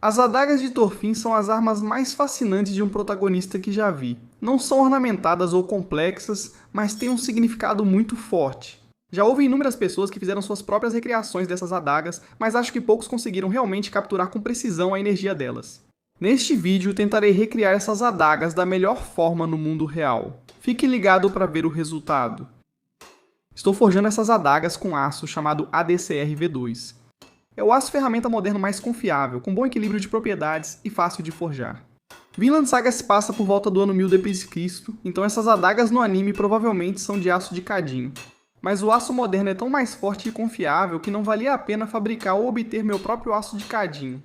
As adagas de Thorfinn são as armas mais fascinantes de um protagonista que já vi. Não são ornamentadas ou complexas, mas têm um significado muito forte. Já houve inúmeras pessoas que fizeram suas próprias recriações dessas adagas, mas acho que poucos conseguiram realmente capturar com precisão a energia delas. Neste vídeo tentarei recriar essas adagas da melhor forma no mundo real. Fique ligado para ver o resultado. Estou forjando essas adagas com aço chamado ADCR V2. É o aço ferramenta moderno mais confiável, com bom equilíbrio de propriedades e fácil de forjar. Vinland Saga se passa por volta do ano 1000 d.C., então essas adagas no anime provavelmente são de aço de cadinho. Mas o aço moderno é tão mais forte e confiável que não valia a pena fabricar ou obter meu próprio aço de cadinho.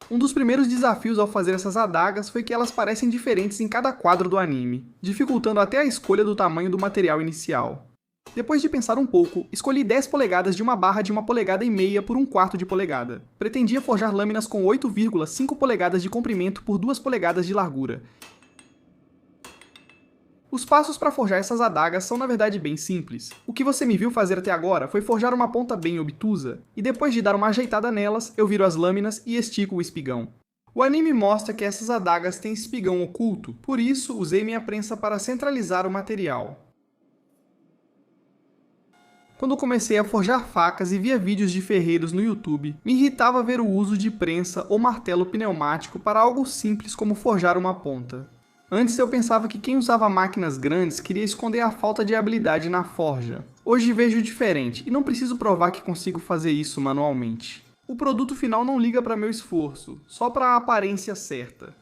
Um dos primeiros desafios ao fazer essas adagas foi que elas parecem diferentes em cada quadro do anime, dificultando até a escolha do tamanho do material inicial. Depois de pensar um pouco, escolhi 10 polegadas de uma barra de 1,5 polegada por 1/4 de polegada. Pretendia forjar lâminas com 8,5 polegadas de comprimento por 2 polegadas de largura. Os passos para forjar essas adagas são na verdade bem simples. O que você me viu fazer até agora foi forjar uma ponta bem obtusa, e depois de dar uma ajeitada nelas, eu viro as lâminas e estico o espigão. O anime mostra que essas adagas têm espigão oculto, por isso usei minha prensa para centralizar o material. Quando comecei a forjar facas e via vídeos de ferreiros no YouTube, me irritava ver o uso de prensa ou martelo pneumático para algo simples como forjar uma ponta. Antes eu pensava que quem usava máquinas grandes queria esconder a falta de habilidade na forja. Hoje vejo diferente e não preciso provar que consigo fazer isso manualmente. O produto final não liga para meu esforço, só para a aparência certa.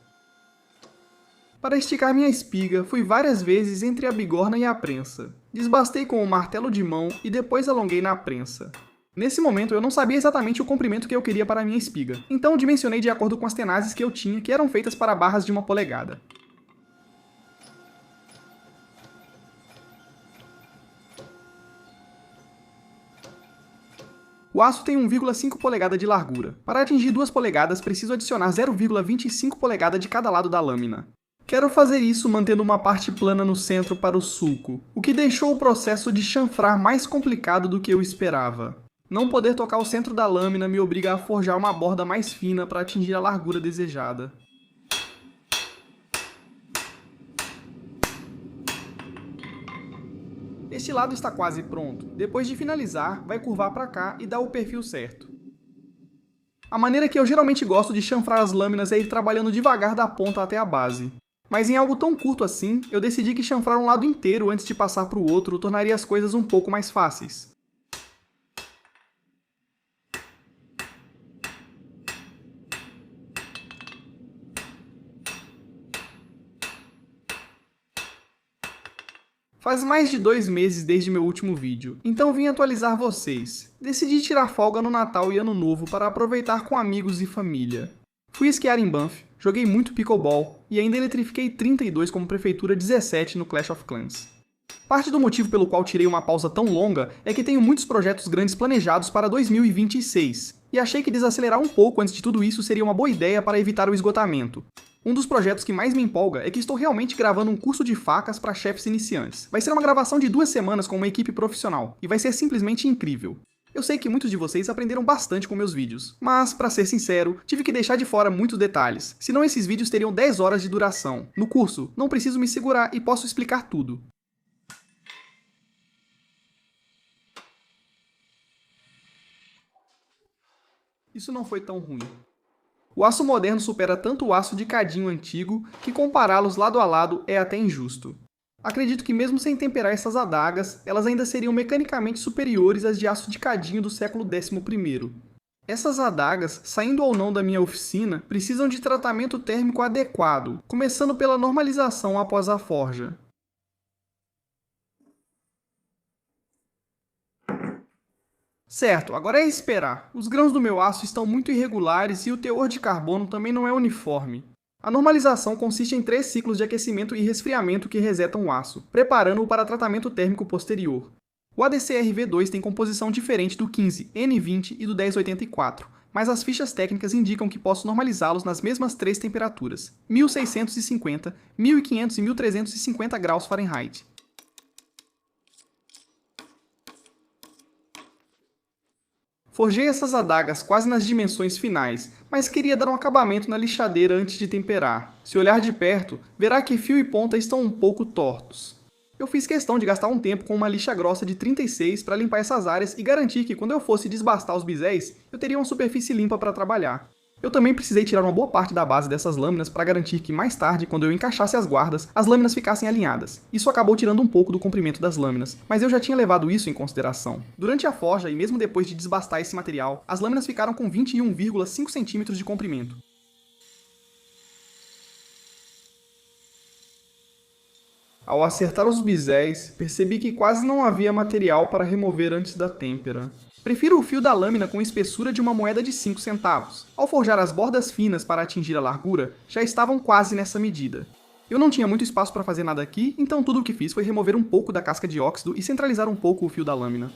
Para esticar minha espiga, fui várias vezes entre a bigorna e a prensa. Desbastei com o martelo de mão e depois alonguei na prensa. Nesse momento eu não sabia exatamente o comprimento que eu queria para a minha espiga, então dimensionei de acordo com as tenazes que eu tinha, que eram feitas para barras de 1 polegada. O aço tem 1,5 polegada de largura. Para atingir 2 polegadas, preciso adicionar 0,25 polegada de cada lado da lâmina. Quero fazer isso mantendo uma parte plana no centro para o sulco, o que deixou o processo de chanfrar mais complicado do que eu esperava. Não poder tocar o centro da lâmina me obriga a forjar uma borda mais fina para atingir a largura desejada. Este lado está quase pronto. Depois de finalizar, vai curvar para cá e dar o perfil certo. A maneira que eu geralmente gosto de chanfrar as lâminas é ir trabalhando devagar da ponta até a base. Mas em algo tão curto assim, eu decidi que chanfrar um lado inteiro antes de passar para o outro tornaria as coisas um pouco mais fáceis. Faz mais de 2 meses desde meu último vídeo, então vim atualizar vocês. Decidi tirar folga no Natal e Ano Novo para aproveitar com amigos e família. Fui esquiar em Banff, joguei muito pickleball e ainda eletrifiquei 32 como prefeitura 17 no Clash of Clans. Parte do motivo pelo qual tirei uma pausa tão longa é que tenho muitos projetos grandes planejados para 2026, e achei que desacelerar um pouco antes de tudo isso seria uma boa ideia para evitar o esgotamento. Um dos projetos que mais me empolga é que estou realmente gravando um curso de facas para chefes iniciantes. Vai ser uma gravação de 2 semanas com uma equipe profissional, e vai ser simplesmente incrível. Eu sei que muitos de vocês aprenderam bastante com meus vídeos, mas, pra ser sincero, tive que deixar de fora muitos detalhes, senão esses vídeos teriam 10 horas de duração. No curso, não preciso me segurar e posso explicar tudo. Isso não foi tão ruim. O aço moderno supera tanto o aço de cadinho antigo que compará-los lado a lado é até injusto. Acredito que mesmo sem temperar essas adagas, elas ainda seriam mecanicamente superiores às de aço de cadinho do século XI. Essas adagas, saindo ou não da minha oficina, precisam de tratamento térmico adequado, começando pela normalização após a forja. Certo, agora é esperar. Os grãos do meu aço estão muito irregulares e o teor de carbono também não é uniforme. A normalização consiste em 3 ciclos de aquecimento e resfriamento que resetam o aço, preparando-o para tratamento térmico posterior. O ADCR V2 tem composição diferente do 15, N20 e do 1084, mas as fichas técnicas indicam que posso normalizá-los nas mesmas 3 temperaturas, 1650, 1500 e 1350 graus Fahrenheit. Forjei essas adagas quase nas dimensões finais, mas queria dar um acabamento na lixadeira antes de temperar. Se olhar de perto, verá que fio e ponta estão um pouco tortos. Eu fiz questão de gastar um tempo com uma lixa grossa de 36 para limpar essas áreas e garantir que quando eu fosse desbastar os biséis, eu teria uma superfície limpa para trabalhar. Eu também precisei tirar uma boa parte da base dessas lâminas para garantir que mais tarde, quando eu encaixasse as guardas, as lâminas ficassem alinhadas. Isso acabou tirando um pouco do comprimento das lâminas, mas eu já tinha levado isso em consideração. Durante a forja e mesmo depois de desbastar esse material, as lâminas ficaram com 21,5 cm de comprimento. Ao acertar os biséis, percebi que quase não havia material para remover antes da têmpera. Prefiro o fio da lâmina com espessura de uma moeda de 5 centavos. Ao forjar as bordas finas para atingir a largura, já estavam quase nessa medida. Eu não tinha muito espaço para fazer nada aqui, então tudo o que fiz foi remover um pouco da casca de óxido e centralizar um pouco o fio da lâmina.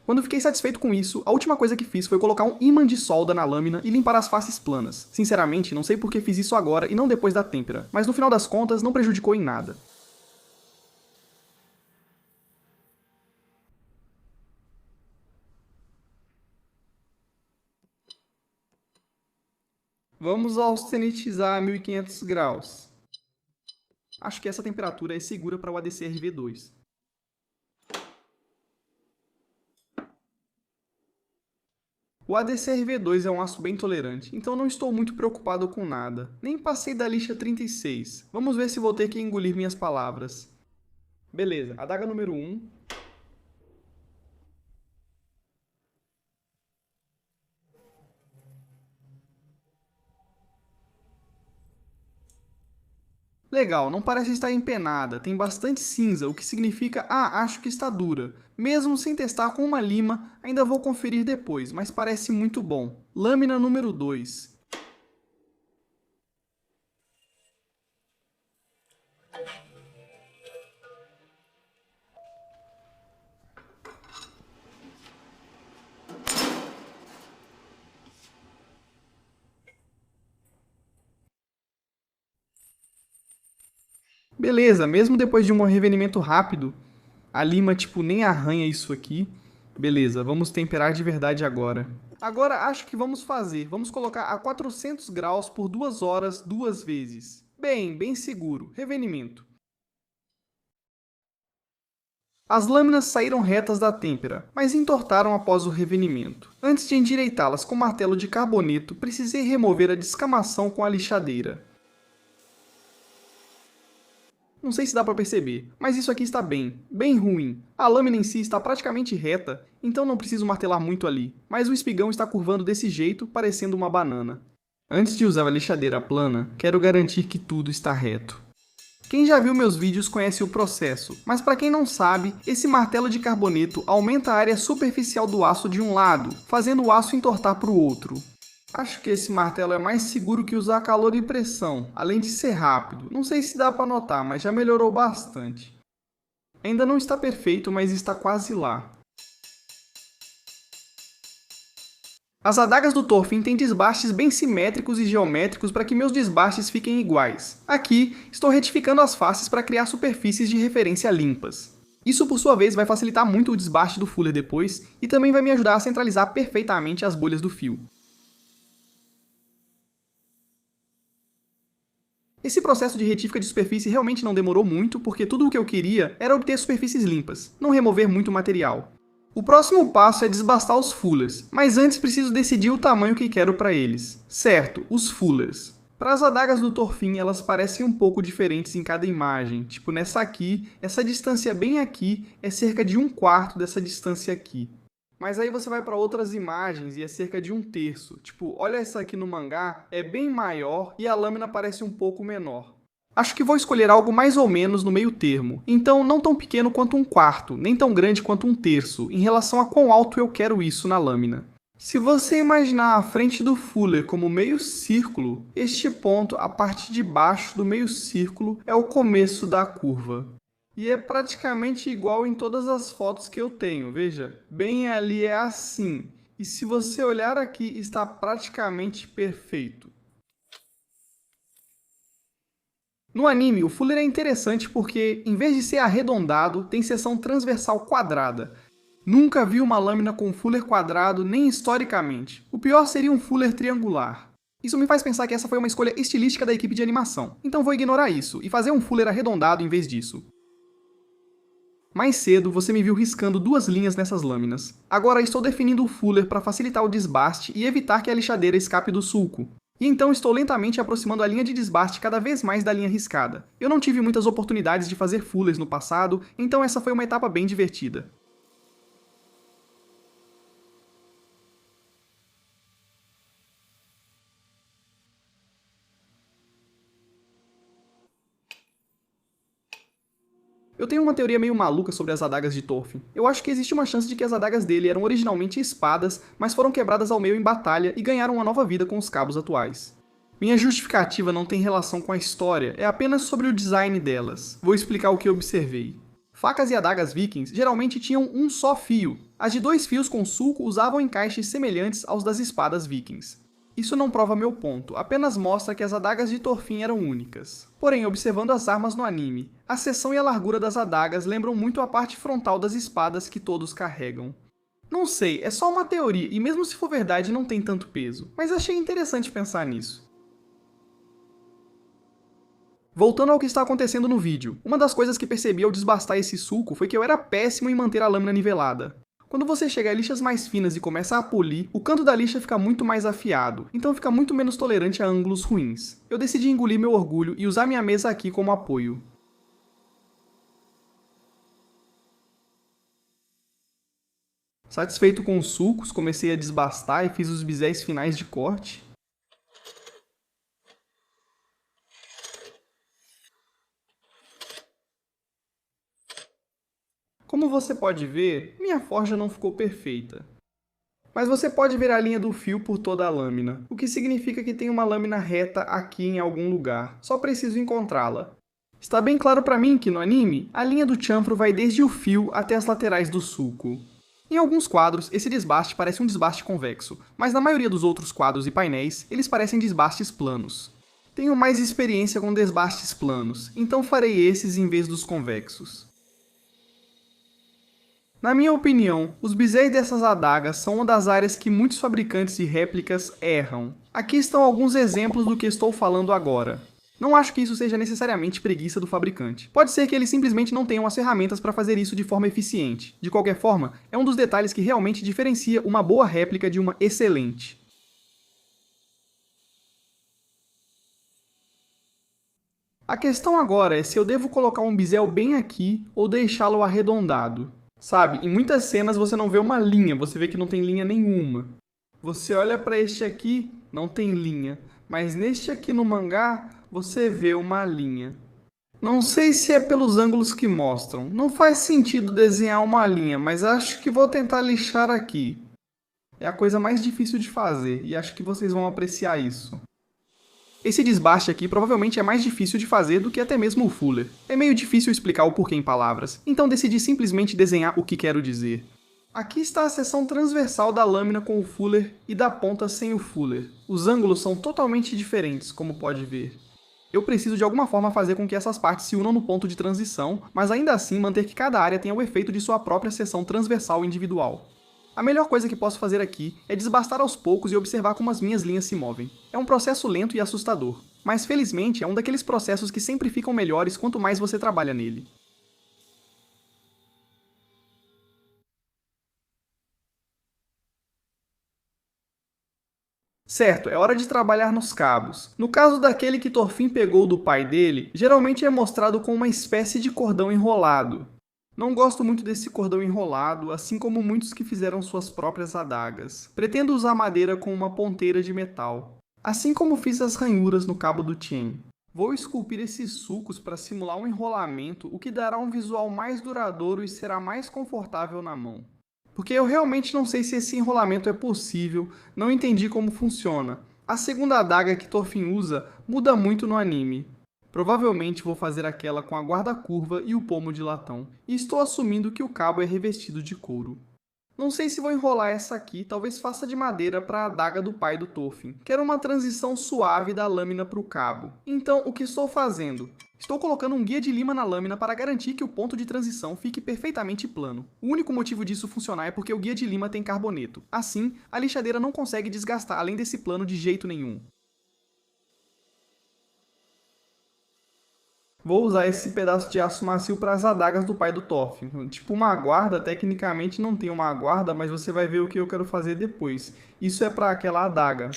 Quando fiquei satisfeito com isso, a última coisa que fiz foi colocar um ímã de solda na lâmina e limpar as faces planas. Sinceramente, não sei por que fiz isso agora e não depois da têmpera, mas no final das contas não prejudicou em nada. Vamos austenitizar a 1500 graus. Acho que essa temperatura é segura para o ADCR-V2. O ADCR-V2 é um aço bem tolerante, então não estou muito preocupado com nada. Nem passei da lixa 36. Vamos ver se vou ter que engolir minhas palavras. Beleza, adaga número 1. Legal, não parece estar empenada, tem bastante cinza, o que significa, acho que está dura. Mesmo sem testar com uma lima, ainda vou conferir depois, mas parece muito bom. Lâmina número 2. Beleza, mesmo depois de um revenimento rápido, a lima tipo nem arranha isso aqui. Beleza, vamos temperar de verdade agora. Agora acho que vamos fazer. Vamos colocar a 400 graus por 2 horas 2 vezes. Bem seguro. Revenimento. As lâminas saíram retas da têmpera, mas entortaram após o revenimento. Antes de endireitá-las com martelo de carboneto, precisei remover a descamação com a lixadeira. Não sei se dá para perceber, mas isso aqui está bem ruim. A lâmina em si está praticamente reta, então não preciso martelar muito ali, mas o espigão está curvando desse jeito, parecendo uma banana. Antes de usar a lixadeira plana, quero garantir que tudo está reto. Quem já viu meus vídeos conhece o processo, mas para quem não sabe, esse martelo de carboneto aumenta a área superficial do aço de um lado, fazendo o aço entortar para o outro. Acho que esse martelo é mais seguro que usar calor e pressão, além de ser rápido. Não sei se dá para notar, mas já melhorou bastante. Ainda não está perfeito, mas está quase lá. As adagas do Thorfinn têm desbastes bem simétricos e geométricos para que meus desbastes fiquem iguais. Aqui, estou retificando as faces para criar superfícies de referência limpas. Isso, por sua vez, vai facilitar muito o desbaste do Fuller depois e também vai me ajudar a centralizar perfeitamente as bolhas do fio. Esse processo de retífica de superfície realmente não demorou muito, porque tudo o que eu queria era obter superfícies limpas, não remover muito material. O próximo passo é desbastar os fullers, mas antes preciso decidir o tamanho que quero para eles. Certo, os fullers. Para as adagas do Thorfinn, elas parecem um pouco diferentes em cada imagem. Tipo, nessa aqui, essa distância bem aqui é cerca de 1/4 dessa distância aqui. Mas aí você vai para outras imagens e é cerca de 1/3. Tipo, olha essa aqui no mangá, é bem maior e a lâmina parece um pouco menor. Acho que vou escolher algo mais ou menos no meio termo. Então, não tão pequeno quanto 1/4, nem tão grande quanto 1/3, em relação a quão alto eu quero isso na lâmina. Se você imaginar a frente do Fuller como meio círculo, este ponto, a parte de baixo do meio círculo, é o começo da curva. E é praticamente igual em todas as fotos que eu tenho, veja. Bem ali é assim. E se você olhar aqui, está praticamente perfeito. No anime, o Fuller é interessante porque, em vez de ser arredondado, tem seção transversal quadrada. Nunca vi uma lâmina com fuller quadrado, nem historicamente. O pior seria um fuller triangular. Isso me faz pensar que essa foi uma escolha estilística da equipe de animação, então vou ignorar isso e fazer um fuller arredondado em vez disso. Mais cedo, você me viu riscando 2 linhas nessas lâminas. Agora estou definindo o fuller para facilitar o desbaste e evitar que a lixadeira escape do sulco. E então estou lentamente aproximando a linha de desbaste cada vez mais da linha riscada. Eu não tive muitas oportunidades de fazer fullers no passado, então essa foi uma etapa bem divertida. Eu tenho uma teoria meio maluca sobre as adagas de Thorfinn. Eu acho que existe uma chance de que as adagas dele eram originalmente espadas, mas foram quebradas ao meio em batalha e ganharam uma nova vida com os cabos atuais. Minha justificativa não tem relação com a história, é apenas sobre o design delas. Vou explicar o que observei. Facas e adagas vikings geralmente tinham um só fio. As de 2 fios com sulco usavam encaixes semelhantes aos das espadas vikings. Isso não prova meu ponto, apenas mostra que as adagas de Thorfinn eram únicas. Porém, observando as armas no anime, a seção e a largura das adagas lembram muito a parte frontal das espadas que todos carregam. Não sei, é só uma teoria e mesmo se for verdade não tem tanto peso, mas achei interessante pensar nisso. Voltando ao que está acontecendo no vídeo, uma das coisas que percebi ao desbastar esse sulco foi que eu era péssimo em manter a lâmina nivelada. Quando você chega a lixas mais finas e começa a polir, o canto da lixa fica muito mais afiado, então fica muito menos tolerante a ângulos ruins. Eu decidi engolir meu orgulho e usar minha mesa aqui como apoio. Satisfeito com os sulcos, comecei a desbastar e fiz os biséis finais de corte. Como você pode ver, minha forja não ficou perfeita. Mas você pode ver a linha do fio por toda a lâmina, o que significa que tem uma lâmina reta aqui em algum lugar, só preciso encontrá-la. Está bem claro para mim que no anime, a linha do chanfro vai desde o fio até as laterais do sulco. Em alguns quadros, esse desbaste parece um desbaste convexo, mas na maioria dos outros quadros e painéis, eles parecem desbastes planos. Tenho mais experiência com desbastes planos, então farei esses em vez dos convexos. Na minha opinião, os biséis dessas adagas são uma das áreas que muitos fabricantes de réplicas erram. Aqui estão alguns exemplos do que estou falando agora. Não acho que isso seja necessariamente preguiça do fabricante. Pode ser que eles simplesmente não tenham as ferramentas para fazer isso de forma eficiente. De qualquer forma, é um dos detalhes que realmente diferencia uma boa réplica de uma excelente. A questão agora é se eu devo colocar um bisel bem aqui ou deixá-lo arredondado. Sabe, em muitas cenas você não vê uma linha, você vê que não tem linha nenhuma. Você olha para este aqui, não tem linha, mas neste aqui no mangá, você vê uma linha. Não sei se é pelos ângulos que mostram, não faz sentido desenhar uma linha, mas acho que vou tentar lixar aqui. É a coisa mais difícil de fazer, e acho que vocês vão apreciar isso. Esse desbaste aqui provavelmente é mais difícil de fazer do que até mesmo o fuller. É meio difícil explicar o porquê em palavras, então decidi simplesmente desenhar o que quero dizer. Aqui está a seção transversal da lâmina com o fuller e da ponta sem o fuller. Os ângulos são totalmente diferentes, como pode ver. Eu preciso de alguma forma fazer com que essas partes se unam no ponto de transição, mas ainda assim manter que cada área tenha o efeito de sua própria seção transversal individual. A melhor coisa que posso fazer aqui é desbastar aos poucos e observar como as minhas linhas se movem. É um processo lento e assustador, mas felizmente é um daqueles processos que sempre ficam melhores quanto mais você trabalha nele. Certo, é hora de trabalhar nos cabos. No caso daquele que Thorfinn pegou do pai dele, geralmente é mostrado com uma espécie de cordão enrolado. Não gosto muito desse cordão enrolado, assim como muitos que fizeram suas próprias adagas. Pretendo usar madeira com uma ponteira de metal, assim como fiz as ranhuras no cabo do Tien. Vou esculpir esses sulcos para simular um enrolamento, o que dará um visual mais duradouro e será mais confortável na mão. Porque eu realmente não sei se esse enrolamento é possível, não entendi como funciona. A segunda adaga que Thorfinn usa muda muito no anime. Provavelmente vou fazer aquela com a guarda curva e o pomo de latão, e estou assumindo que o cabo é revestido de couro. Não sei se vou enrolar essa aqui, talvez faça de madeira para a adaga do pai do Thorfinn. Quero uma transição suave da lâmina para o cabo. Então, o que estou fazendo? Estou colocando um guia de lima na lâmina para garantir que o ponto de transição fique perfeitamente plano. O único motivo disso funcionar é porque o guia de lima tem carboneto. Assim, a lixadeira não consegue desgastar além desse plano de jeito nenhum. Vou usar esse pedaço de aço macio para as adagas do pai do Thorfinn. Tipo uma guarda, tecnicamente não tem uma guarda, mas você vai ver o que eu quero fazer depois. Isso é para aquela adaga.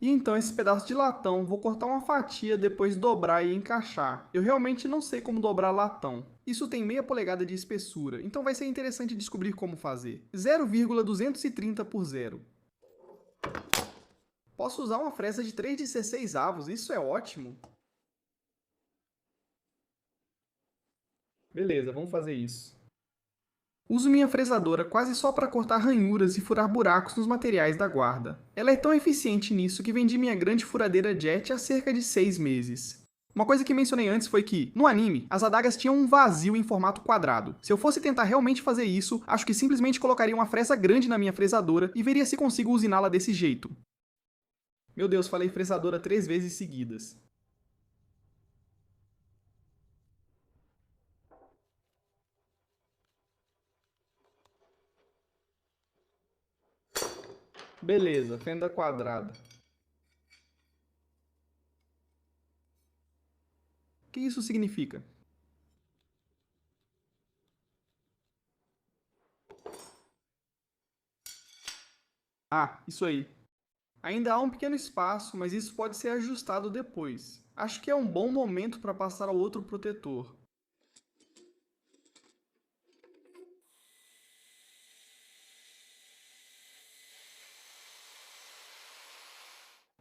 E então esse pedaço de latão, vou cortar uma fatia, depois dobrar e encaixar. Eu realmente não sei como dobrar latão. Isso tem meia polegada de espessura, então vai ser interessante descobrir como fazer. 0,230 por 0. Posso usar uma fresa de 3/16 avos, isso é ótimo. Beleza, vamos fazer isso. Uso minha fresadora quase só para cortar ranhuras e furar buracos nos materiais da guarda. Ela é tão eficiente nisso que vendi minha grande furadeira Jet há cerca de 6 meses. Uma coisa que mencionei antes foi que, no anime, as adagas tinham um vazio em formato quadrado. Se eu fosse tentar realmente fazer isso, acho que simplesmente colocaria uma fresa grande na minha fresadora e veria se consigo usiná-la desse jeito. Meu Deus, falei fresadora 3 vezes seguidas. Beleza, fenda quadrada. O que isso significa? Ah, isso aí. Ainda há um pequeno espaço, mas isso pode ser ajustado depois. Acho que é um bom momento para passar ao outro protetor.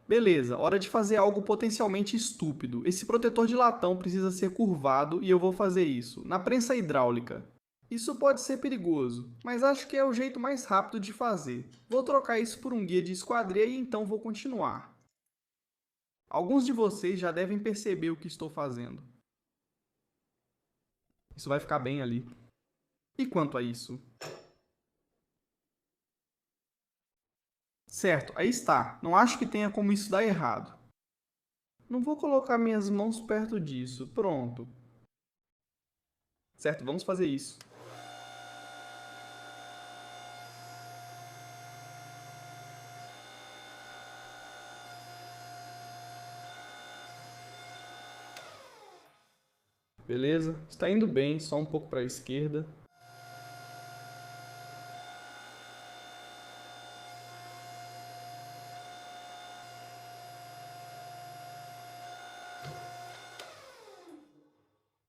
Beleza, hora de fazer algo potencialmente estúpido. Esse protetor de latão precisa ser curvado e eu vou fazer isso, na prensa hidráulica. Isso pode ser perigoso, mas acho que é o jeito mais rápido de fazer. Vou trocar isso por um guia de esquadria e então vou continuar. Alguns de vocês já devem perceber o que estou fazendo. Isso vai ficar bem ali. E quanto a isso? Certo, aí está. Não acho que tenha como isso dar errado. Não vou colocar minhas mãos perto disso. Pronto. Certo, vamos fazer isso. Beleza? Está indo bem, só um pouco para a esquerda.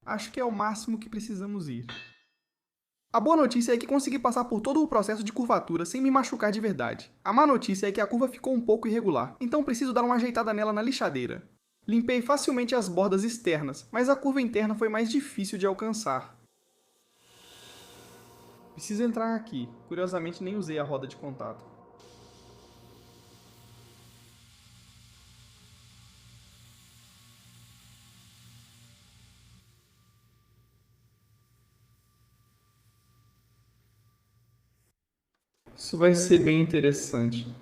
Acho que é o máximo que precisamos ir. A boa notícia é que consegui passar por todo o processo de curvatura sem me machucar de verdade. A má notícia é que a curva ficou um pouco irregular, então preciso dar uma ajeitada nela na lixadeira. Limpei facilmente as bordas externas, mas a curva interna foi mais difícil de alcançar. Preciso entrar aqui. Curiosamente, nem usei a roda de contato. Isso vai ser bem interessante.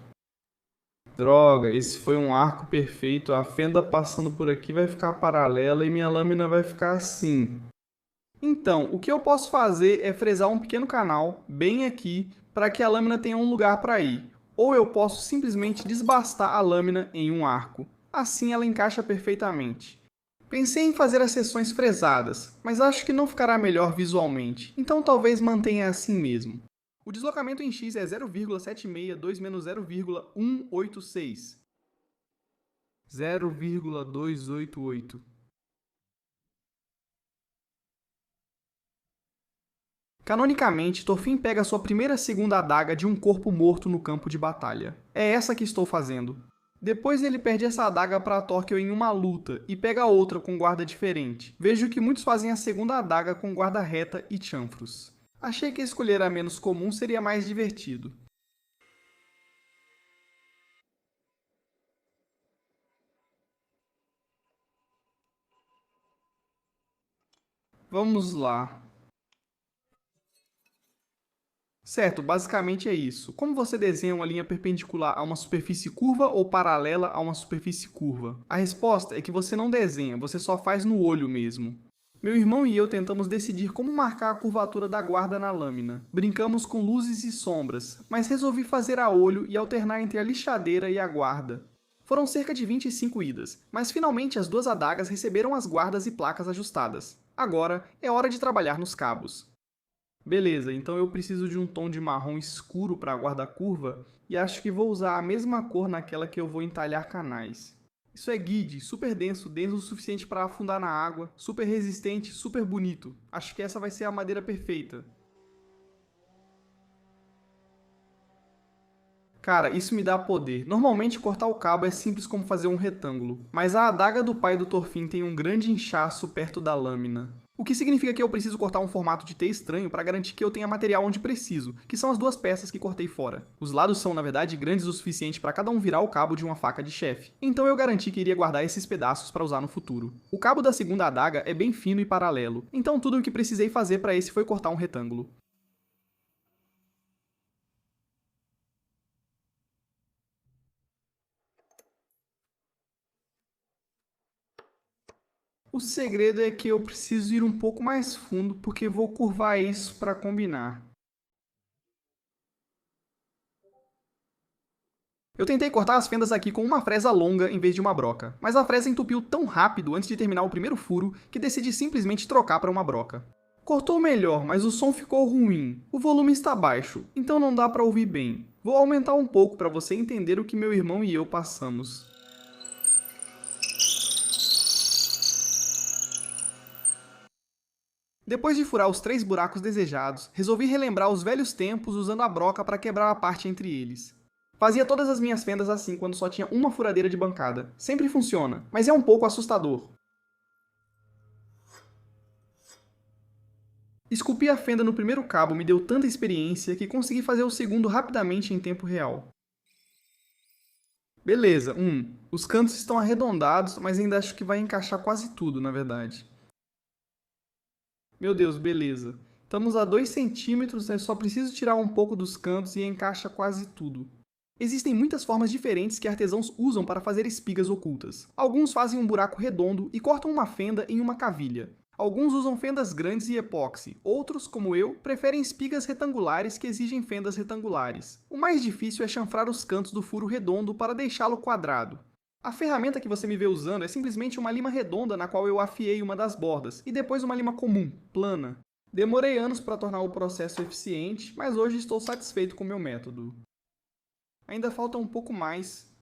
Droga, esse foi um arco perfeito. A fenda passando por aqui vai ficar paralela e minha lâmina vai ficar assim. Então, o que eu posso fazer é fresar um pequeno canal, bem aqui, para que a lâmina tenha um lugar para ir. Ou eu posso simplesmente desbastar a lâmina em um arco. Assim ela encaixa perfeitamente. Pensei em fazer as seções fresadas, mas acho que não ficará melhor visualmente, então talvez mantenha assim mesmo. O deslocamento em x é 0,762 menos 0,186. 0,288. Canonicamente, Thorfinn pega sua primeira e segunda adaga de um corpo morto no campo de batalha. É essa que estou fazendo. Depois ele perde essa adaga para Thorkel em uma luta e pega outra com guarda diferente. Vejo que muitos fazem a segunda adaga com guarda reta e chanfros. Achei que escolher a menos comum seria mais divertido. Vamos lá. Certo, basicamente é isso. Como você desenha uma linha perpendicular a uma superfície curva ou paralela a uma superfície curva? A resposta é que você não desenha, você só faz no olho mesmo. Meu irmão e eu tentamos decidir como marcar a curvatura da guarda na lâmina. Brincamos com luzes e sombras, mas resolvi fazer a olho e alternar entre a lixadeira e a guarda. Foram cerca de 25 idas, mas finalmente as duas adagas receberam as guardas e placas ajustadas. Agora é hora de trabalhar nos cabos. Beleza, então eu preciso de um tom de marrom escuro para a guarda-curva e acho que vou usar a mesma cor naquela que eu vou entalhar canais. Isso é guide, super denso, denso o suficiente para afundar na água, super resistente, super bonito. Acho que essa vai ser a madeira perfeita. Cara, isso me dá poder. Normalmente cortar o cabo é simples como fazer um retângulo, mas a adaga do pai do Thorfinn tem um grande inchaço perto da lâmina. O que significa que eu preciso cortar um formato de T estranho para garantir que eu tenha material onde preciso, que são as duas peças que cortei fora. Os lados são, na verdade, grandes o suficiente para cada um virar o cabo de uma faca de chefe, então eu garanti que iria guardar esses pedaços para usar no futuro. O cabo da segunda adaga é bem fino e paralelo, então tudo o que precisei fazer para esse foi cortar um retângulo. O segredo é que eu preciso ir um pouco mais fundo porque vou curvar isso para combinar. Eu tentei cortar as fendas aqui com uma fresa longa em vez de uma broca, mas a fresa entupiu tão rápido antes de terminar o primeiro furo que decidi simplesmente trocar para uma broca. Cortou melhor, mas o som ficou ruim. O volume está baixo, então não dá para ouvir bem. Vou aumentar um pouco para você entender o que meu irmão e eu passamos. Depois de furar os 3 buracos desejados, resolvi relembrar os velhos tempos usando a broca para quebrar a parte entre eles. Fazia todas as minhas fendas assim quando só tinha uma furadeira de bancada. Sempre funciona, mas é um pouco assustador. Esculpir a fenda no primeiro cabo me deu tanta experiência que consegui fazer o segundo rapidamente em tempo real. Beleza, os cantos estão arredondados, mas ainda acho que vai encaixar quase tudo, na verdade. Meu Deus, beleza. Estamos a 2 centímetros, só preciso tirar um pouco dos cantos e encaixa quase tudo. Existem muitas formas diferentes que artesãos usam para fazer espigas ocultas. Alguns fazem um buraco redondo e cortam uma fenda em uma cavilha. Alguns usam fendas grandes e epóxi. Outros, como eu, preferem espigas retangulares que exigem fendas retangulares. O mais difícil é chanfrar os cantos do furo redondo para deixá-lo quadrado. A ferramenta que você me vê usando é simplesmente uma lima redonda na qual eu afiei uma das bordas, e depois uma lima comum, plana. Demorei anos para tornar o processo eficiente, mas hoje estou satisfeito com o meu método. Ainda falta um pouco mais.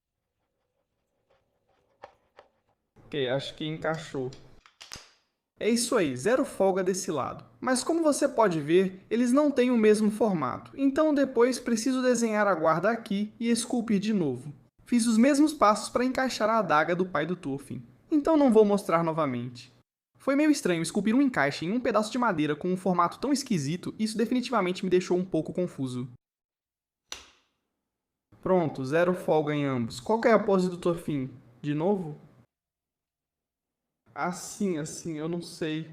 Ok, acho que encaixou. É isso aí, zero folga desse lado. Mas como você pode ver, eles não têm o mesmo formato, então depois preciso desenhar a guarda aqui e esculpir de novo. Fiz os mesmos passos para encaixar a adaga do pai do Thorfinn, então não vou mostrar novamente. Foi meio estranho esculpir um encaixe em um pedaço de madeira com um formato tão esquisito, e isso definitivamente me deixou um pouco confuso. Pronto, zero folga em ambos. Qual que é a pose do Thorfinn? De novo? Assim, eu não sei.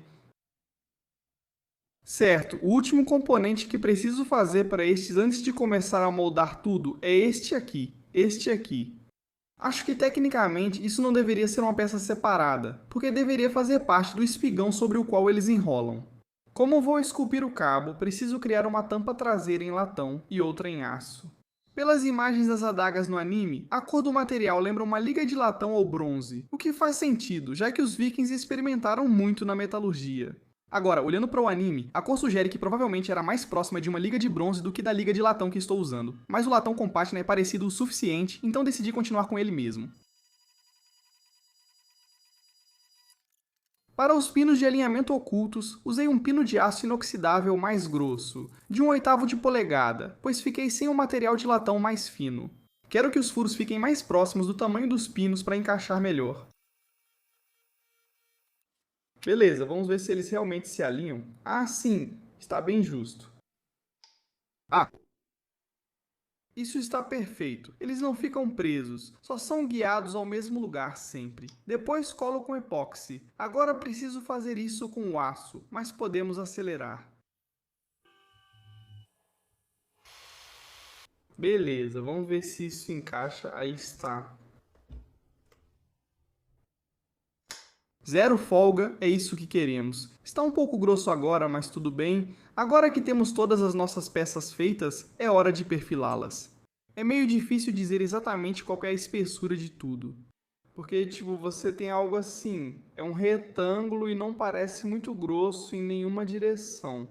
Certo, o último componente que preciso fazer para estes antes de começar a moldar tudo é este aqui. Este aqui. Acho que tecnicamente isso não deveria ser uma peça separada, porque deveria fazer parte do espigão sobre o qual eles enrolam. Como vou esculpir o cabo, preciso criar uma tampa traseira em latão e outra em aço. Pelas imagens das adagas no anime, a cor do material lembra uma liga de latão ou bronze, o que faz sentido, já que os vikings experimentaram muito na metalurgia. Agora, olhando para o anime, a cor sugere que provavelmente era mais próxima de uma liga de bronze do que da liga de latão que estou usando, mas o latão com pátina é parecido o suficiente, então decidi continuar com ele mesmo. Para os pinos de alinhamento ocultos, usei um pino de aço inoxidável mais grosso, de 1/8 de polegada, pois fiquei sem o material de latão mais fino. Quero que os furos fiquem mais próximos do tamanho dos pinos para encaixar melhor. Beleza, vamos ver se eles realmente se alinham. Ah, sim, está bem justo. Ah, isso está perfeito. Eles não ficam presos, só são guiados ao mesmo lugar sempre. Depois colo com epóxi. Agora preciso fazer isso com o aço, mas podemos acelerar. Beleza, vamos ver se isso encaixa. Aí está. Zero folga, é isso que queremos. Está um pouco grosso agora, mas tudo bem. Agora que temos todas as nossas peças feitas, é hora de perfilá-las. É meio difícil dizer exatamente qual é a espessura de tudo. Porque, tipo, você tem algo assim, é um retângulo e não parece muito grosso em nenhuma direção.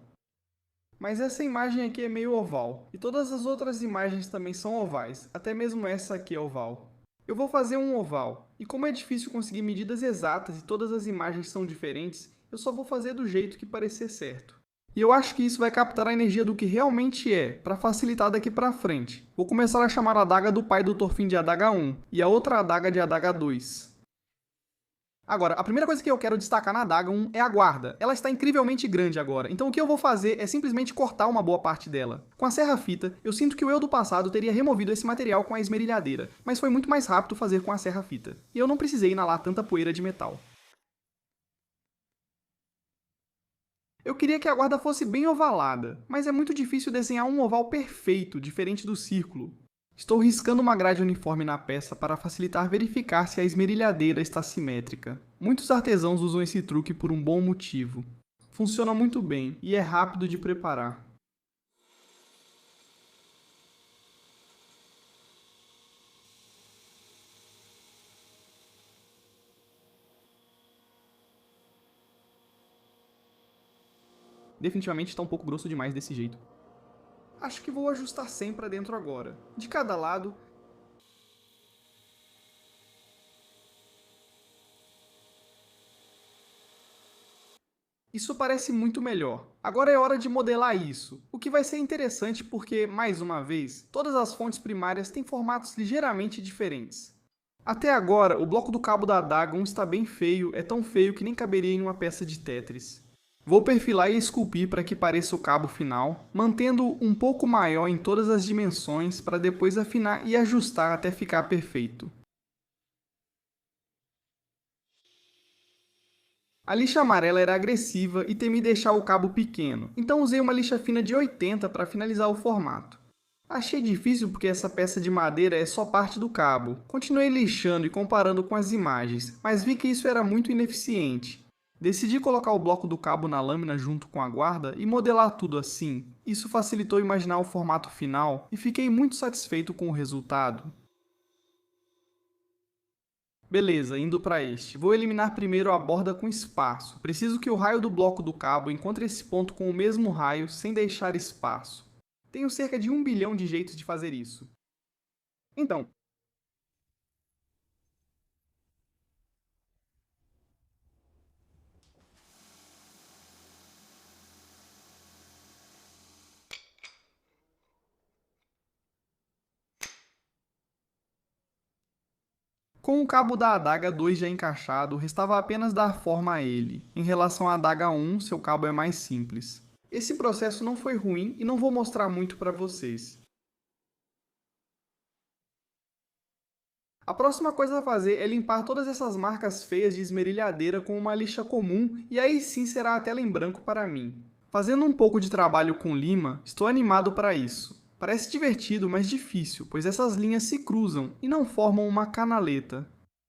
Mas essa imagem aqui é meio oval. E todas as outras imagens também são ovais, até mesmo essa aqui é oval. Eu vou fazer um oval, e como é difícil conseguir medidas exatas e todas as imagens são diferentes, eu só vou fazer do jeito que parecer certo. E eu acho que isso vai captar a energia do que realmente é, para facilitar daqui para frente. Vou começar a chamar a adaga do pai do Thorfinn de adaga 1 e a outra adaga de adaga 2. Agora, a primeira coisa que eu quero destacar na adaga 1 é a guarda. Ela está incrivelmente grande agora, então o que eu vou fazer é simplesmente cortar uma boa parte dela. Com a serra-fita, eu sinto que o eu do passado teria removido esse material com a esmerilhadeira, mas foi muito mais rápido fazer com a serra-fita. E eu não precisei inalar tanta poeira de metal. Eu queria que a guarda fosse bem ovalada, mas é muito difícil desenhar um oval perfeito, diferente do círculo. Estou riscando uma grade uniforme na peça para facilitar verificar se a esmerilhadeira está simétrica. Muitos artesãos usam esse truque por um bom motivo. Funciona muito bem e é rápido de preparar. Definitivamente está um pouco grosso demais desse jeito. Acho que vou ajustar 100 para dentro agora. De cada lado. Isso parece muito melhor. Agora é hora de modelar isso, o que vai ser interessante porque, mais uma vez, todas as fontes primárias têm formatos ligeiramente diferentes. Até agora, o bloco do cabo da adaga 1 está bem feio, é tão feio que nem caberia em uma peça de Tetris. Vou perfilar e esculpir para que pareça o cabo final, mantendo um pouco maior em todas as dimensões para depois afinar e ajustar até ficar perfeito. A lixa amarela era agressiva e temi deixar o cabo pequeno, então usei uma lixa fina de 80 para finalizar o formato. Achei difícil porque essa peça de madeira é só parte do cabo. Continuei lixando e comparando com as imagens, mas vi que isso era muito ineficiente. Decidi colocar o bloco do cabo na lâmina junto com a guarda e modelar tudo assim. Isso facilitou imaginar o formato final e fiquei muito satisfeito com o resultado. Beleza, indo para este. Vou eliminar primeiro a borda com espaço. Preciso que o raio do bloco do cabo encontre esse ponto com o mesmo raio, sem deixar espaço. Tenho cerca de 1 bilhão de jeitos de fazer isso. Então, com o cabo da adaga 2 já encaixado, restava apenas dar forma a ele. Em relação à adaga 1, seu cabo é mais simples. Esse processo não foi ruim e não vou mostrar muito para vocês. A próxima coisa a fazer é limpar todas essas marcas feias de esmerilhadeira com uma lixa comum e aí sim será a tela em branco para mim. Fazendo um pouco de trabalho com lima, estou animado para isso. Parece divertido, mas difícil, pois essas linhas se cruzam e não formam uma canaleta.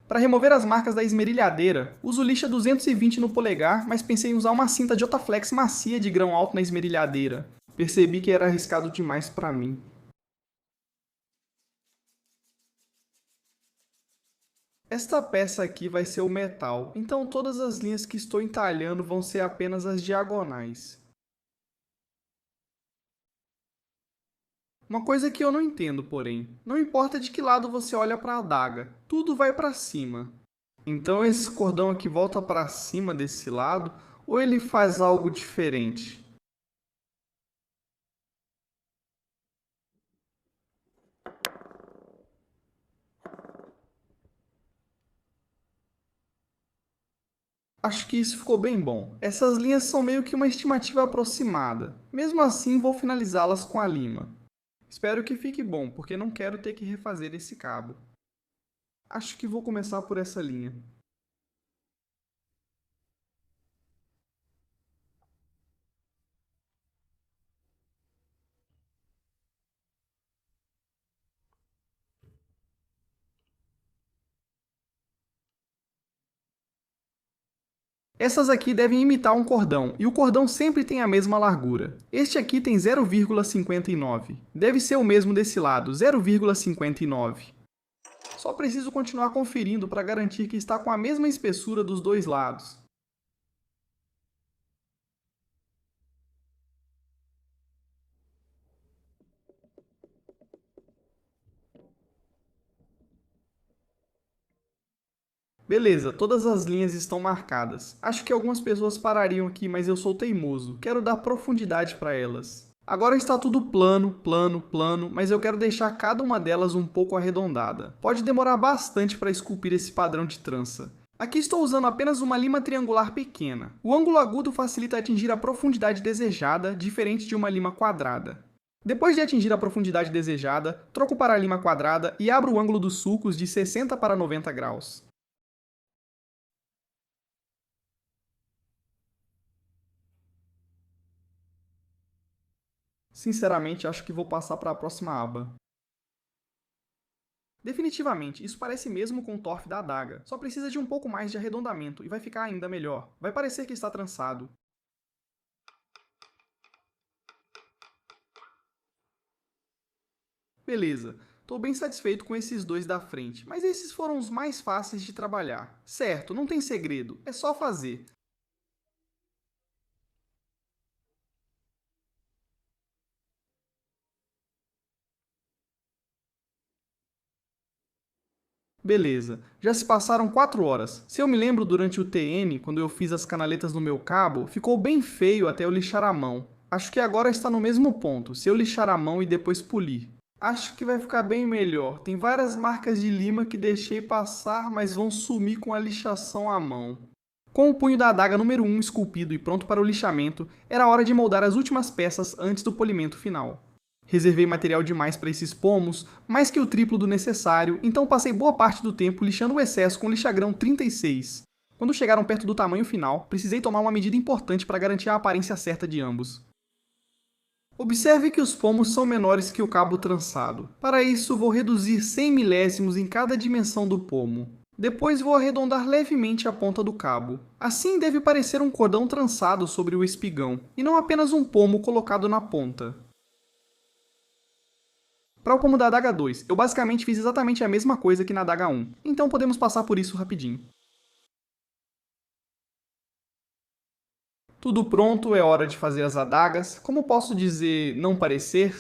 Para remover as marcas da esmerilhadeira, uso lixa 220 no polegar, mas pensei em usar uma cinta de Otaflex macia de grão alto na esmerilhadeira. Percebi que era arriscado demais para mim. Esta peça aqui vai ser o metal, então todas as linhas que estou entalhando vão ser apenas as diagonais. Uma coisa que eu não entendo, porém, não importa de que lado você olha para a adaga, tudo vai para cima. Então esse cordão aqui volta para cima desse lado, ou ele faz algo diferente? Acho que isso ficou bem bom. Essas linhas são meio que uma estimativa aproximada. Mesmo assim, vou finalizá-las com a lima. Espero que fique bom, porque não quero ter que refazer esse cabo. Acho que vou começar por essa linha. Essas aqui devem imitar um cordão, e o cordão sempre tem a mesma largura. Este aqui tem 0,59. Deve ser o mesmo desse lado, 0,59. Só preciso continuar conferindo para garantir que está com a mesma espessura dos dois lados. Beleza, todas as linhas estão marcadas. Acho que algumas pessoas parariam aqui, mas eu sou teimoso. Quero dar profundidade para elas. Agora está tudo plano, plano, plano, mas eu quero deixar cada uma delas um pouco arredondada. Pode demorar bastante para esculpir esse padrão de trança. Aqui estou usando apenas uma lima triangular pequena. O ângulo agudo facilita atingir a profundidade desejada, diferente de uma lima quadrada. Depois de atingir a profundidade desejada, troco para a lima quadrada e abro o ângulo dos sulcos de 60 para 90 graus. Sinceramente, acho que vou passar para a próxima aba. Definitivamente, isso parece mesmo com o torf da adaga, só precisa de um pouco mais de arredondamento e vai ficar ainda melhor. Vai parecer que está trançado. Beleza, estou bem satisfeito com esses dois da frente, mas esses foram os mais fáceis de trabalhar. Certo, não tem segredo, é só fazer. Beleza, já se passaram 4 horas. Se eu me lembro durante o TN, quando eu fiz as canaletas no meu cabo, ficou bem feio até eu lixar a mão. Acho que agora está no mesmo ponto, se eu lixar a mão e depois polir. Acho que vai ficar bem melhor. Tem várias marcas de lima que deixei passar, mas vão sumir com a lixação à mão. Com o punho da adaga número 1 esculpido e pronto para o lixamento, era hora de moldar as últimas peças antes do polimento final. Reservei material demais para esses pomos, mais que o triplo do necessário, então passei boa parte do tempo lixando o excesso com lixagrão 36. Quando chegaram perto do tamanho final, precisei tomar uma medida importante para garantir a aparência certa de ambos. Observe que os pomos são menores que o cabo trançado. Para isso, vou reduzir 100 milésimos em cada dimensão do pomo. Depois vou arredondar levemente a ponta do cabo. Assim deve parecer um cordão trançado sobre o espigão, e não apenas um pomo colocado na ponta. Para o pomo da adaga 2, eu basicamente fiz exatamente a mesma coisa que na adaga 1, então podemos passar por isso rapidinho. Tudo pronto, é hora de fazer as adagas. Como posso dizer, não parecer?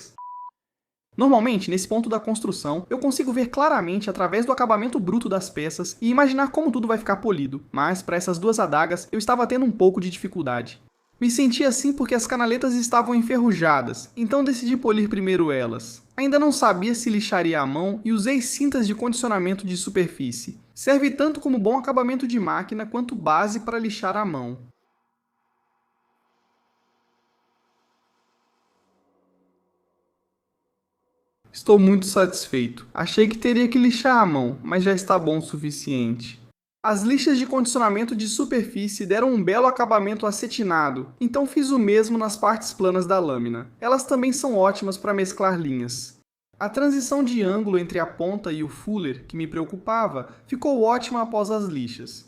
Normalmente, nesse ponto da construção, eu consigo ver claramente através do acabamento bruto das peças e imaginar como tudo vai ficar polido, mas para essas duas adagas eu estava tendo um pouco de dificuldade. Me senti assim porque as canaletas estavam enferrujadas, então decidi polir primeiro elas. Ainda não sabia se lixaria à mão e usei cintas de condicionamento de superfície. Serve tanto como bom acabamento de máquina quanto base para lixar à mão. Estou muito satisfeito. Achei que teria que lixar à mão, mas já está bom o suficiente. As lixas de condicionamento de superfície deram um belo acabamento acetinado, então fiz o mesmo nas partes planas da lâmina. Elas também são ótimas para mesclar linhas. A transição de ângulo entre a ponta e o fuller, que me preocupava, ficou ótima após as lixas.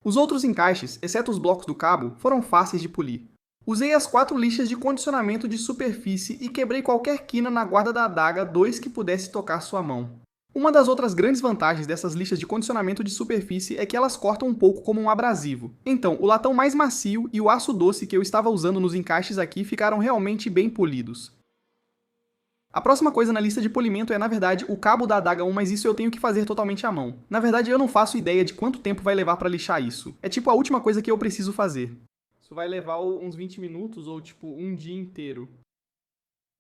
Os outros encaixes, exceto os blocos do cabo, foram fáceis de polir. Usei as 4 lixas de condicionamento de superfície e quebrei qualquer quina na guarda da adaga 2 que pudesse tocar sua mão. Uma das outras grandes vantagens dessas lixas de condicionamento de superfície é que elas cortam um pouco como um abrasivo. Então, o latão mais macio e o aço doce que eu estava usando nos encaixes aqui ficaram realmente bem polidos. A próxima coisa na lista de polimento é, na verdade, o cabo da adaga 1, mas isso eu tenho que fazer totalmente à mão. Na verdade, eu não faço ideia de quanto tempo vai levar para lixar isso. É tipo a última coisa que eu preciso fazer. Isso vai levar uns 20 minutos ou tipo um dia inteiro.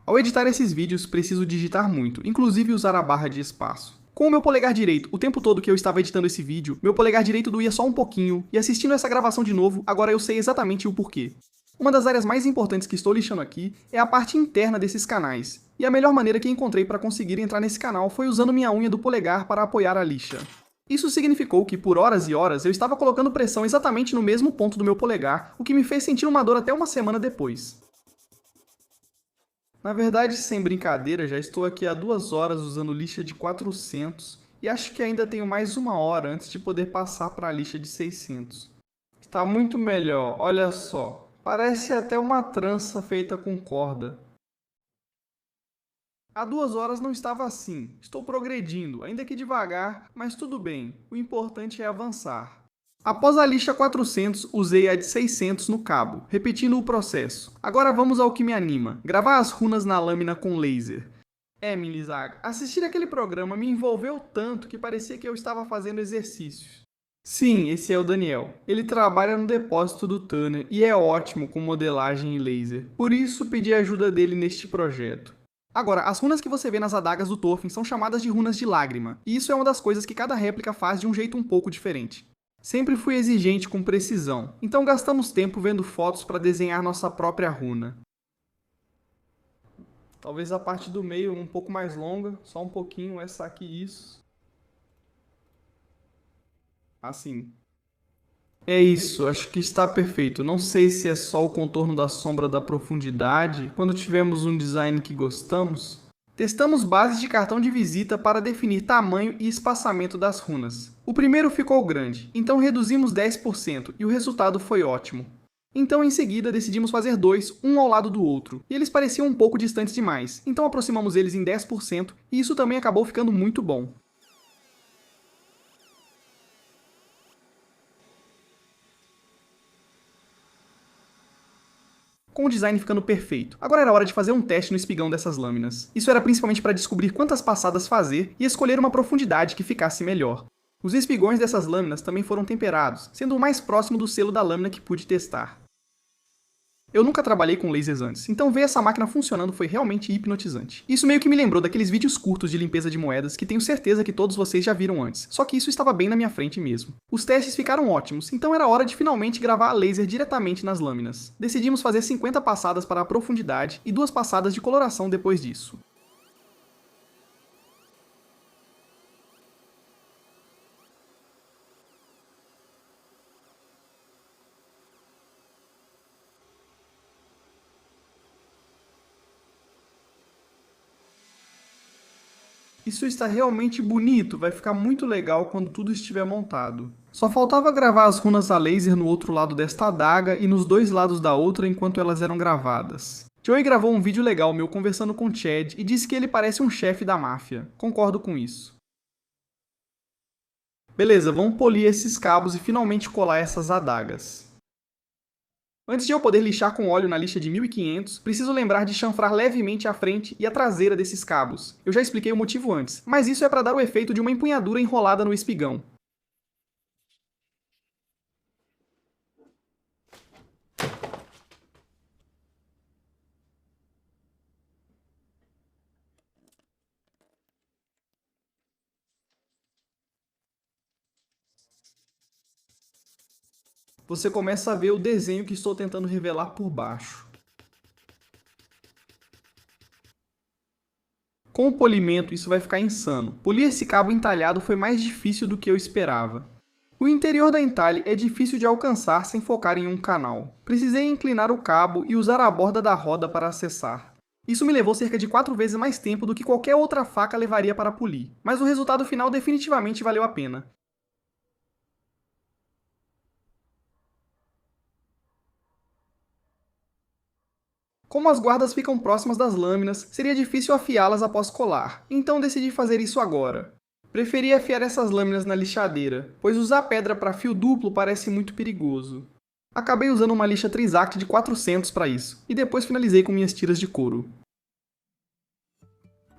Ao editar esses vídeos, preciso digitar muito, inclusive usar a barra de espaço. Com o meu polegar direito, o tempo todo que eu estava editando esse vídeo, meu polegar direito doía só um pouquinho, e assistindo essa gravação de novo, agora eu sei exatamente o porquê. Uma das áreas mais importantes que estou lixando aqui é a parte interna desses canais, e a melhor maneira que encontrei para conseguir entrar nesse canal foi usando minha unha do polegar para apoiar a lixa. Isso significou que, por horas e horas, eu estava colocando pressão exatamente no mesmo ponto do meu polegar, o que me fez sentir uma dor até uma semana depois. Na verdade, sem brincadeira, já estou aqui há 2 horas usando lixa de 400 E acho que ainda tenho mais 1 hora antes de poder passar para a lixa de 600. Está muito melhor, olha só. Parece até uma trança feita com corda. Há 2 horas não estava assim. Estou progredindo, ainda que devagar, mas tudo bem. O importante é avançar. Após a lixa 400, usei a de 600 no cabo, repetindo o processo. Agora vamos ao que me anima: gravar as runas na lâmina com laser. Milizaga, assistir aquele programa me envolveu tanto que parecia que eu estava fazendo exercícios. Sim, esse é o Daniel. Ele trabalha no depósito do Turner e é ótimo com modelagem e laser. Por isso pedi a ajuda dele neste projeto. Agora, as runas que você vê nas adagas do Thorfinn são chamadas de runas de lágrima, e isso é uma das coisas que cada réplica faz de um jeito um pouco diferente. Sempre fui exigente com precisão, então gastamos tempo vendo fotos para desenhar nossa própria runa. Talvez a parte do meio um pouco mais longa, só um pouquinho, essa aqui, isso. Assim. É isso, acho que está perfeito. Não sei se é só o contorno da sombra da profundidade, quando tivemos um design que gostamos. Testamos bases de cartão de visita para definir tamanho e espaçamento das runas. O primeiro ficou grande, então reduzimos 10% e o resultado foi ótimo. Então, em seguida, decidimos fazer dois, um ao lado do outro, e eles pareciam um pouco distantes demais, então aproximamos eles em 10% e isso também acabou ficando muito bom. Com o design ficando perfeito. Agora era hora de fazer um teste no espigão dessas lâminas. Isso era principalmente para descobrir quantas passadas fazer e escolher uma profundidade que ficasse melhor. Os espigões dessas lâminas também foram temperados, sendo o mais próximo do selo da lâmina que pude testar. Eu nunca trabalhei com lasers antes, então ver essa máquina funcionando foi realmente hipnotizante. Isso meio que me lembrou daqueles vídeos curtos de limpeza de moedas que tenho certeza que todos vocês já viram antes, só que isso estava bem na minha frente mesmo. Os testes ficaram ótimos, então era hora de finalmente gravar a laser diretamente nas lâminas. Decidimos fazer 50 passadas para a profundidade e 2 passadas de coloração depois disso. Isso está realmente bonito, vai ficar muito legal quando tudo estiver montado. Só faltava gravar as runas a laser no outro lado desta adaga e nos 2 lados da outra enquanto elas eram gravadas. Joey gravou um vídeo legal meu conversando com Chad e disse que ele parece um chefe da máfia. Concordo com isso. Beleza, vamos polir esses cabos e finalmente colar essas adagas. Antes de eu poder lixar com óleo na lixa de 1500, preciso lembrar de chanfrar levemente a frente e a traseira desses cabos. Eu já expliquei o motivo antes, mas isso é para dar o efeito de uma empunhadura enrolada no espigão. Você começa a ver o desenho que estou tentando revelar por baixo. Com o polimento, isso vai ficar insano. Polir esse cabo entalhado foi mais difícil do que eu esperava. O interior da entalhe é difícil de alcançar sem focar em um canal. Precisei inclinar o cabo e usar a borda da roda para acessar. Isso me levou cerca de 4 vezes mais tempo do que qualquer outra faca levaria para polir, mas o resultado final definitivamente valeu a pena. Como as guardas ficam próximas das lâminas, seria difícil afiá-las após colar, então decidi fazer isso agora. Preferi afiar essas lâminas na lixadeira, pois usar pedra para fio duplo parece muito perigoso. Acabei usando uma lixa Trisact de 400 para isso, e depois finalizei com minhas tiras de couro.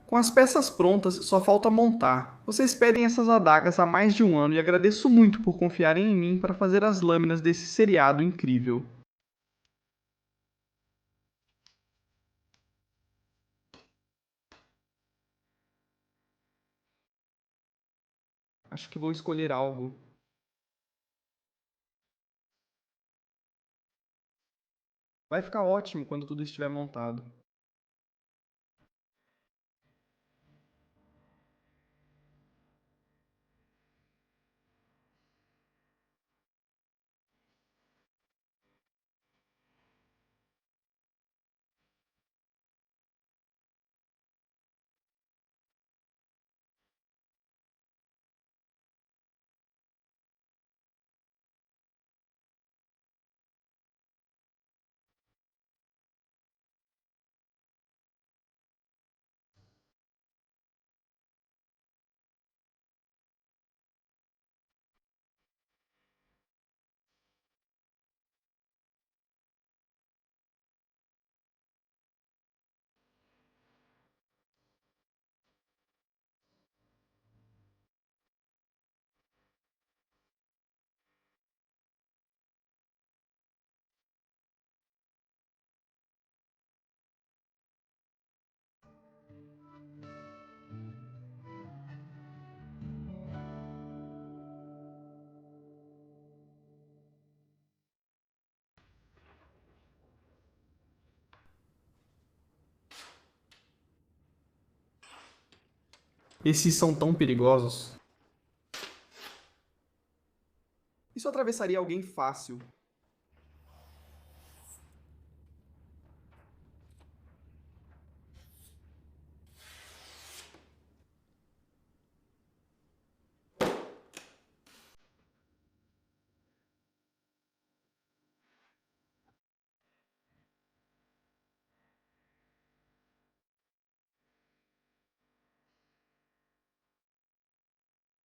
Com as peças prontas, só falta montar. Vocês pedem essas adagas há mais de 1 ano e agradeço muito por confiarem em mim para fazer as lâminas desse seriado incrível. Acho que vou escolher algo. Vai ficar ótimo quando tudo estiver montado. Esses são tão perigosos. Isso atravessaria alguém fácil.